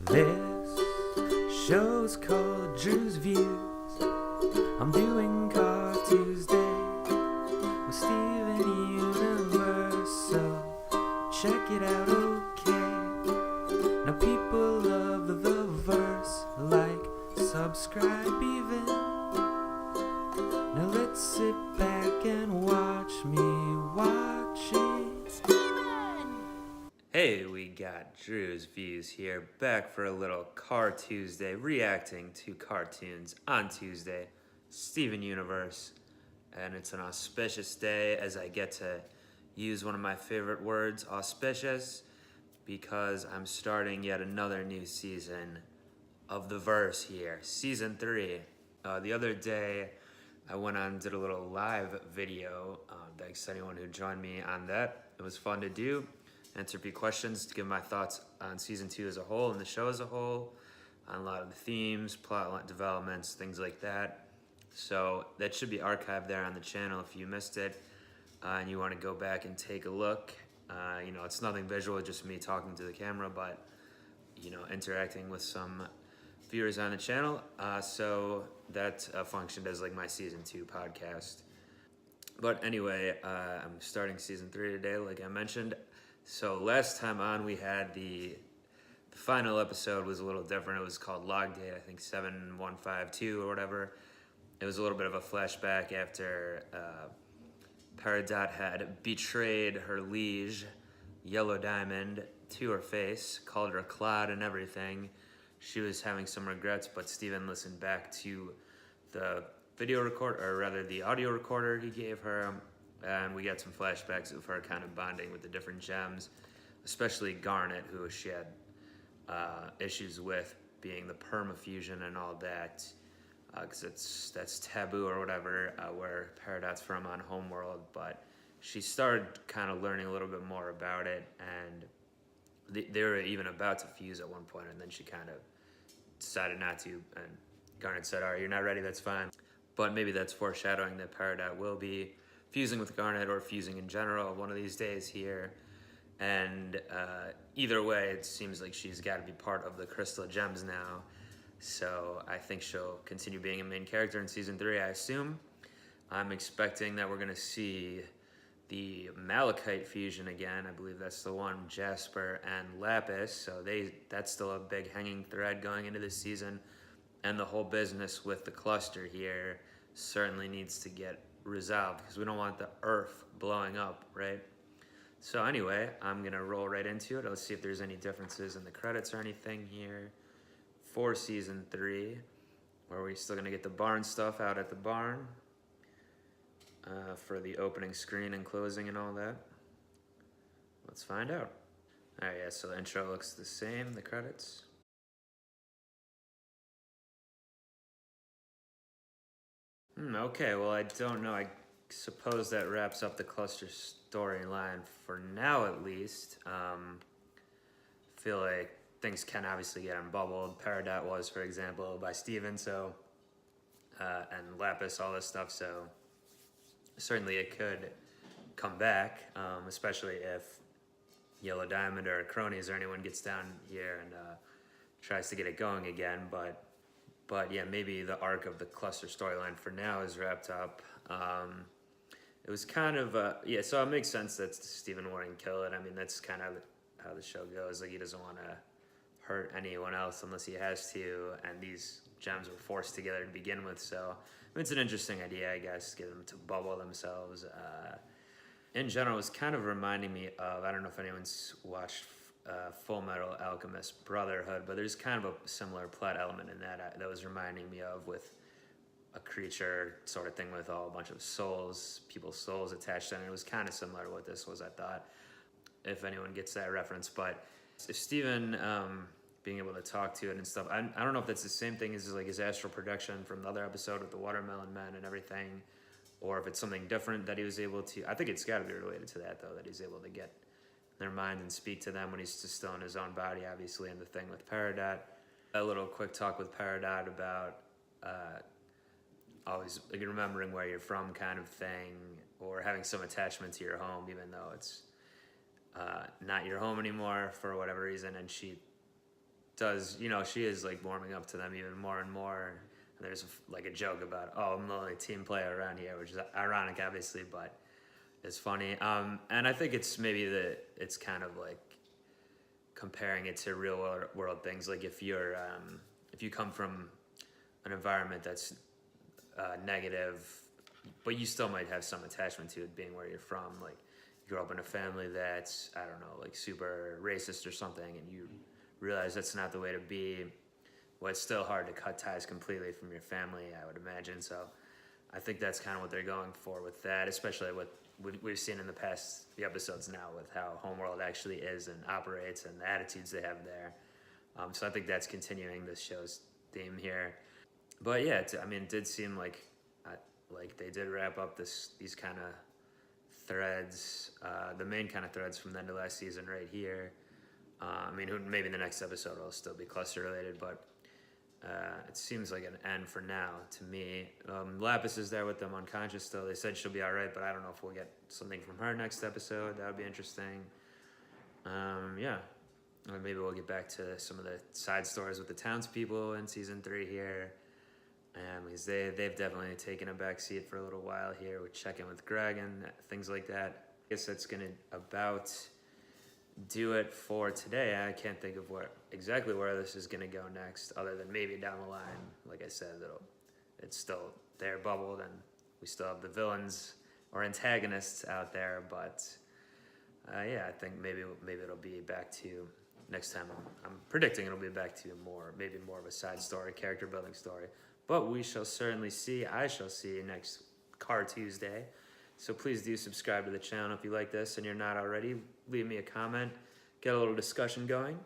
This show's called Drewz Viewz. I'm doing Car Tuesday with Steven Universe, so check it out, okay? Now people love the verse, like, subscribe even. Now let's sit back and watch me watch it. Steven! Hey, we got Drewz Viewz here, back for a little Car Tuesday, reacting to cartoons on Tuesday, Steven Universe. And it's an auspicious day as I get to use one of my favorite words, auspicious, because I'm starting yet another new season of the verse here, season 3. The other day, I went on and did a little live video. Thanks to anyone who joined me on that. It was fun to do. Answer a few questions to give my thoughts on season 2 as a whole and the show as a whole, on a lot of the themes, plot developments, things like that. So that should be archived there on the channel if you missed it and you want to go back and take a look. You know, it's nothing visual, just me talking to the camera, but you know, interacting with some viewers on the channel. So that functioned as like my season 2 podcast. But anyway, I'm starting season 3 today, like I mentioned. So last time on, we had the final episode was a little different. It was called Log Date, I think 7152 or whatever. It was a little bit of a flashback after Peridot had betrayed her liege, Yellow Diamond, to her face, called her a clod and everything. She was having some regrets, but Steven listened back to the video record, or rather the audio recorder he gave her, and we got some flashbacks of her kind of bonding with the different gems, especially Garnet, who she had issues with, being the permafusion and all that, because that's taboo or whatever, where Peridot's from on Homeworld. But she started kind of learning a little bit more about it, and they were even about to fuse at one point, and then she kind of decided not to, and Garnet said, all right, you're not ready, that's fine. But maybe that's foreshadowing that Peridot will be fusing with Garnet, or fusing in general, one of these days here. And either way, it seems like she's got to be part of the Crystal Gems now. So I think she'll continue being a main character in season 3, I assume. I'm expecting that we're going to see the Malachite fusion again. I believe that's the one, Jasper and Lapis. So that's still a big hanging thread going into this season. And the whole business with the cluster here certainly needs to get resolved, because we don't want the Earth blowing up, right? So anyway, I'm gonna roll right into it. Let's see if there's any differences in the credits or anything here for season 3. Or are we still gonna get the barn stuff out at the barn for the opening screen and closing and all that? Let's find out. All right, yeah, so the intro looks the same, the credits. Okay, well, I don't know. I suppose that wraps up the cluster storyline for now, at least. Feel like things can obviously get unbubbled. Peridot was, for example, by Steven, so, and Lapis, all this stuff, so certainly it could come back, especially if Yellow Diamond or Cronies or anyone gets down here and tries to get it going again, but yeah, maybe the arc of the cluster storyline for now is wrapped up. It was kind of, yeah, so it makes sense that Steven wouldn't kill it. I mean, that's kind of how the show goes. Like, he doesn't want to hurt anyone else unless he has to, and these gems were forced together to begin with, so I mean, it's an interesting idea, I guess, get them to bubble themselves. In general, it's kind of reminding me of, I don't know if anyone's watched Full Metal Alchemist Brotherhood, but there's kind of a similar plot element in that was reminding me of, with a creature sort of thing with a bunch of souls, people's souls attached to it. It was kind of similar to what this was, I thought, if anyone gets that reference. But if Steven being able to talk to it and stuff, I don't know if that's the same thing as like his astral projection from the other episode with the Watermelon Men and everything, or if it's something different that he was able to. I think it's got to be related to that, though, that he's able to get their mind and speak to them when he's just still in his own body, obviously, and the thing with Peridot. A little quick talk with Peridot about always like remembering where you're from kind of thing, or having some attachment to your home, even though it's not your home anymore for whatever reason. And she does, she is like warming up to them even more and more. And there's like a joke about, oh, I'm the only team player around here, which is ironic, obviously, but it's funny. And I think it's maybe it's kind of like comparing it to real world things. Like if you come from an environment that's negative, but you still might have some attachment to it being where you're from. Like you grow up in a family that's, I don't know, like super racist or something, and you realize that's not the way to be. Well, it's still hard to cut ties completely from your family, I would imagine. So I think that's kind of what they're going for with that, especially what we've seen in the past few episodes now with how Homeworld actually is and operates and the attitudes they have there. So I think that's continuing this show's theme here. But yeah, it did seem like they did wrap up these kind of threads, the main kind of threads from the end of last season right here. Maybe the next episode will still be cluster related, but it seems like an end for now to me. Lapis is there with them unconscious still. They said she'll be all right, but I don't know if we'll get something from her next episode. That would be interesting. Yeah. Or maybe we'll get back to some of the side stories with the townspeople in season 3 here. Because they've definitely taken a back seat for a little while here with checking with Greg and things like that. I guess that's going to about do it for today. I can't think of exactly where this is going to go next, other than maybe down the line. Like I said, it's still there bubbled, and we still have the villains or antagonists out there. But yeah, I think maybe it'll be back to next time. I'm predicting it'll be back to maybe more of a side story, character building story. But we shall certainly see. I shall see next Car Tuesday. So please do subscribe to the channel if you like this and you're not already. Leave me a comment, get a little discussion going.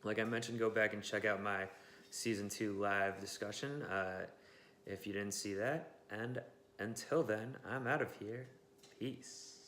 Like I mentioned, go back and check out my Season 2 live discussion if you didn't see that. And until then, I'm out of here. Peace.